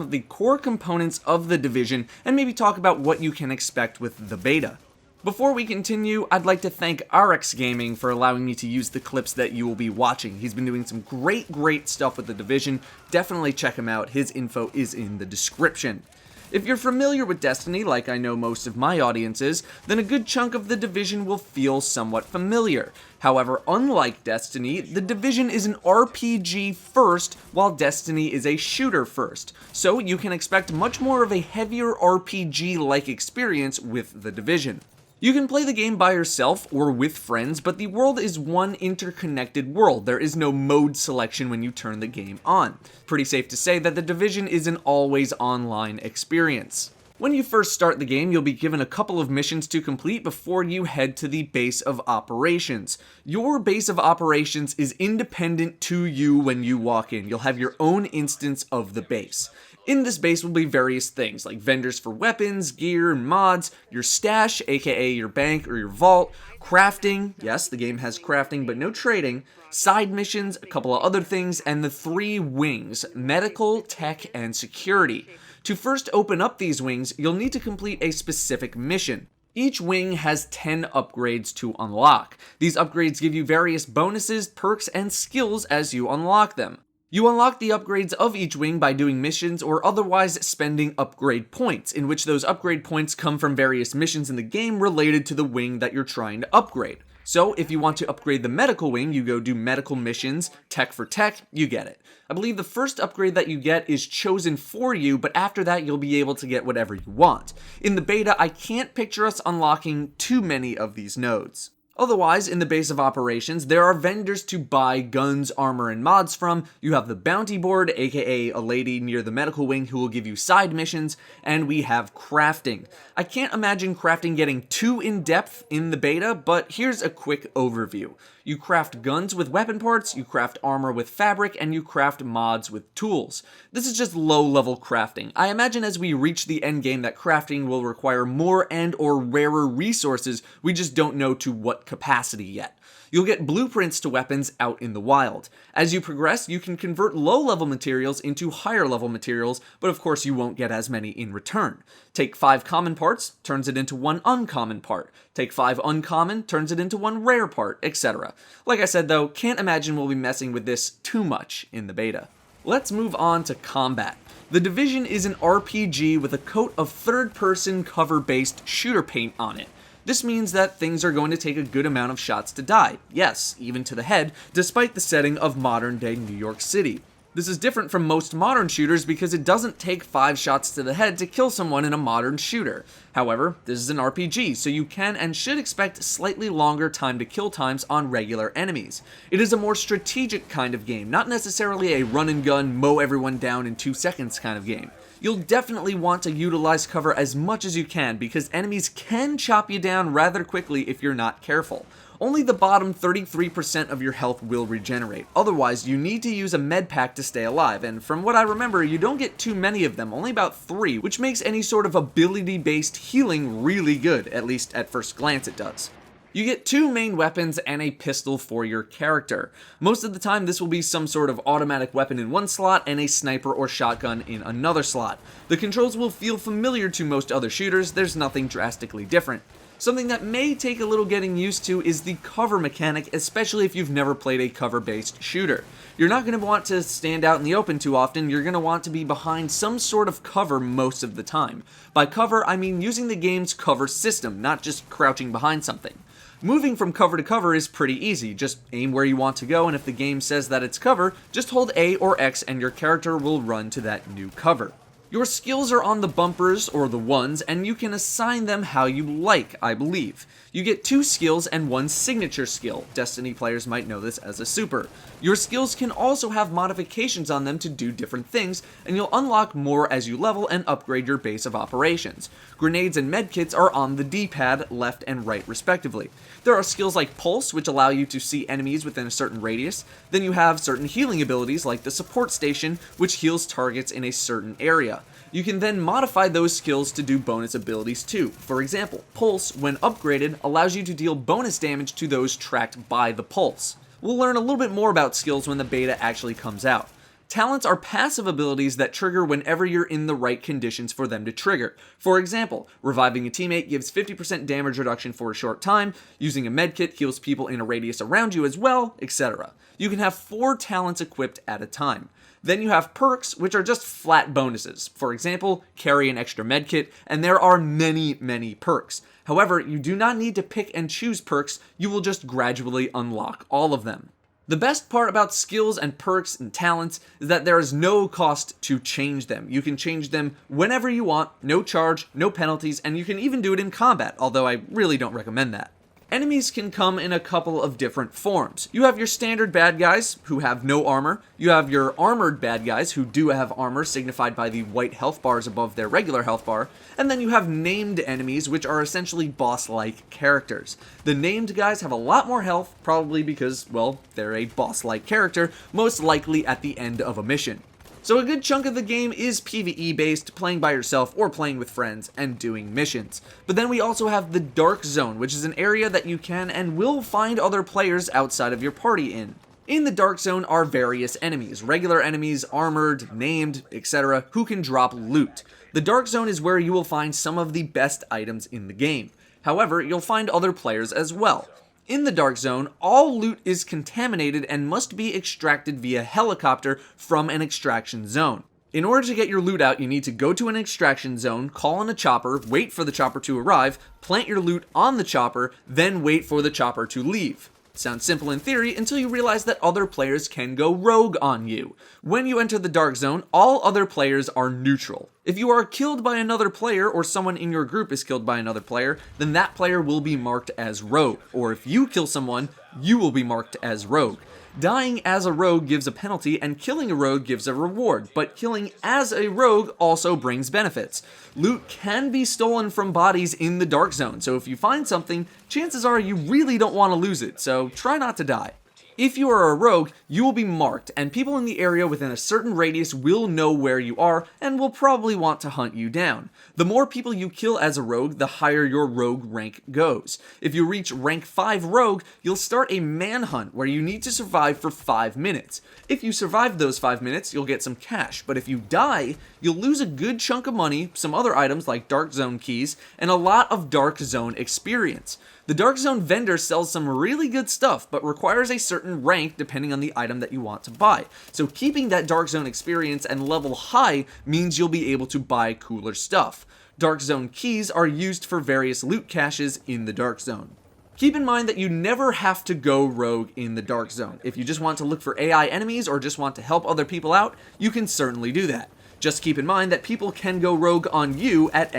of the core components of The Division and maybe talk about what you can expect with the beta. Before we continue, I'd like to thank RX Gaming for allowing me to use the clips that you will be watching. He's been doing some great stuff with The Division. Definitely check him out. His info is in the description. If you're familiar with Destiny, like I know most of my audience is, then a good chunk of The Division will feel somewhat familiar. However, unlike Destiny, The Division is an RPG first, while Destiny is a shooter first. So you can expect much more of a heavier RPG-like experience with The Division. You can play the game by yourself or with friends, but the world is one interconnected world. There is no mode selection when you turn the game on. Pretty safe to say that The Division is an always online experience. When you first start the game, you'll be given a couple of missions to complete before you head to the base of operations. Your base of operations is independent to you when you walk in. You'll have your own instance of the base. In this base will be various things, like vendors for weapons, gear, and mods, your stash, aka your bank or your vault, crafting, yes, the game has crafting but no trading, side missions, a couple of other things, and the 3 wings, medical, tech, and security. To first open up these wings, you'll need to complete a specific mission. Each wing has 10 upgrades to unlock. These upgrades give you various bonuses, perks, and skills as you unlock them. You unlock the upgrades of each wing by doing missions or otherwise spending upgrade points, in which those upgrade points come from various missions in the game related to the wing that you're trying to upgrade. So if you want to upgrade the medical wing, you go do medical missions, tech for tech, you get it. I believe the first upgrade that you get is chosen for you, but after that you'll be able to get whatever you want. In the beta, I can't picture us unlocking too many of these nodes. Otherwise, in the base of operations, there are vendors to buy guns, armor, and mods from. You have the bounty board, aka a lady near the medical wing who will give you side missions, and we have crafting. I can't imagine crafting getting too in-depth in the beta, but here's a quick overview. You craft guns with weapon parts, you craft armor with fabric, and you craft mods with tools. This is just low-level crafting. I imagine as we reach the endgame that crafting will require more and or rarer resources, we just don't know to what capacity yet. You'll get blueprints to weapons out in the wild. As you progress, you can convert low-level materials into higher-level materials, but of course you won't get as many in return. Take 5 common parts, turns it into 1 uncommon part. Take 5 uncommon, turns it into 1 rare part, etc. Like I said though, can't imagine we'll be messing with this too much in the beta. Let's move on to combat. The Division is an RPG with a coat of third-person cover-based shooter paint on it. This means that things are going to take a good amount of shots to die, yes, even to the head, despite the setting of modern-day New York City. This is different from most modern shooters because it doesn't take 5 shots to the head to kill someone in a modern shooter. However, this is an RPG, so you can and should expect slightly longer time to kill times on regular enemies. It is a more strategic kind of game, not necessarily a run and gun, mow everyone down in 2 seconds kind of game. You'll definitely want to utilize cover as much as you can because enemies can chop you down rather quickly if you're not careful. Only the bottom 33% of your health will regenerate. Otherwise, you need to use a med pack to stay alive, and from what I remember, you don't get too many of them, only about 3, which makes any sort of ability-based healing really good, at least at first glance it does. You get 2 main weapons and a pistol for your character. Most of the time this will be some sort of automatic weapon in one slot and a sniper or shotgun in another slot. The controls will feel familiar to most other shooters, there's nothing drastically different. Something that may take a little getting used to is the cover mechanic, especially if you've never played a cover-based shooter. You're not going to want to stand out in the open too often, you're going to want to be behind some sort of cover most of the time. By cover, I mean using the game's cover system, not just crouching behind something. Moving from cover to cover is pretty easy, just aim where you want to go, and if the game says that it's cover, just hold A or X and your character will run to that new cover. Your skills are on the bumpers, or the ones, and you can assign them how you like, I believe. You get 2 skills and 1 signature skill. Destiny players might know this as a super. Your skills can also have modifications on them to do different things, and you'll unlock more as you level and upgrade your base of operations. Grenades and medkits are on the D-pad, left and right respectively. There are skills like Pulse, which allow you to see enemies within a certain radius. Then you have certain healing abilities like the Support Station, which heals targets in a certain area. You can then modify those skills to do bonus abilities too. For example, Pulse, when upgraded, allows you to deal bonus damage to those tracked by the Pulse. We'll learn a little bit more about skills when the beta actually comes out. Talents are passive abilities that trigger whenever you're in the right conditions for them to trigger. For example, reviving a teammate gives 50% damage reduction for a short time, using a medkit heals people in a radius around you as well, etc. You can have 4 talents equipped at a time. Then you have perks, which are just flat bonuses. For example, carry an extra medkit, and there are many perks. However, you do not need to pick and choose perks, you will just gradually unlock all of them. The best part about skills and perks and talents is that there is no cost to change them. You can change them whenever you want, no charge, no penalties, and you can even do it in combat, although I really don't recommend that. Enemies can come in a couple of different forms. You have your standard bad guys who have no armor, you have your armored bad guys who do have armor signified by the white health bars above their regular health bar, and then you have named enemies which are essentially boss-like characters. The named guys have a lot more health, probably because, well, they're a boss-like character, most likely at the end of a mission. So a good chunk of the game is PvE based, playing by yourself or playing with friends and doing missions. But then we also have the Dark Zone, which is an area that you can and will find other players outside of your party in. In the Dark Zone are various enemies, regular enemies, armored, named, etc., who can drop loot. The Dark Zone is where you will find some of the best items in the game. However, you'll find other players as well. In the Dark Zone, all loot is contaminated and must be extracted via helicopter from an extraction zone. In order to get your loot out, you need to go to an extraction zone, call in a chopper, wait for the chopper to arrive, plant your loot on the chopper, then wait for the chopper to leave. Sounds simple in theory until you realize that other players can go rogue on you. When you enter the Dark Zone, all other players are neutral. If you are killed by another player or someone in your group is killed by another player, then that player will be marked as rogue. Or if you kill someone, you will be marked as rogue. Dying as a rogue gives a penalty and killing a rogue gives a reward, but killing as a rogue also brings benefits. Loot can be stolen from bodies in the Dark Zone, so if you find something, chances are you really don't want to lose it, so try not to die. If you are a rogue, you will be marked, and people in the area within a certain radius will know where you are and will probably want to hunt you down. The more people you kill as a rogue, the higher your rogue rank goes. If you reach rank 5 rogue, you'll start a manhunt where you need to survive for 5 minutes. If you survive those 5 minutes, you'll get some cash, but if you die, you'll lose a good chunk of money, some other items like Dark Zone keys, and a lot of Dark Zone experience. The Dark Zone vendor sells some really good stuff, but requires a certain rank depending on the item that you want to buy. So keeping that Dark Zone experience and level high means you'll be able to buy cooler stuff. Dark Zone keys are used for various loot caches in the Dark Zone. Keep in mind that you never have to go rogue in the Dark Zone. If you just want to look for AI enemies or just want to help other people out, you can certainly do that. Just keep in mind that people can go rogue on you at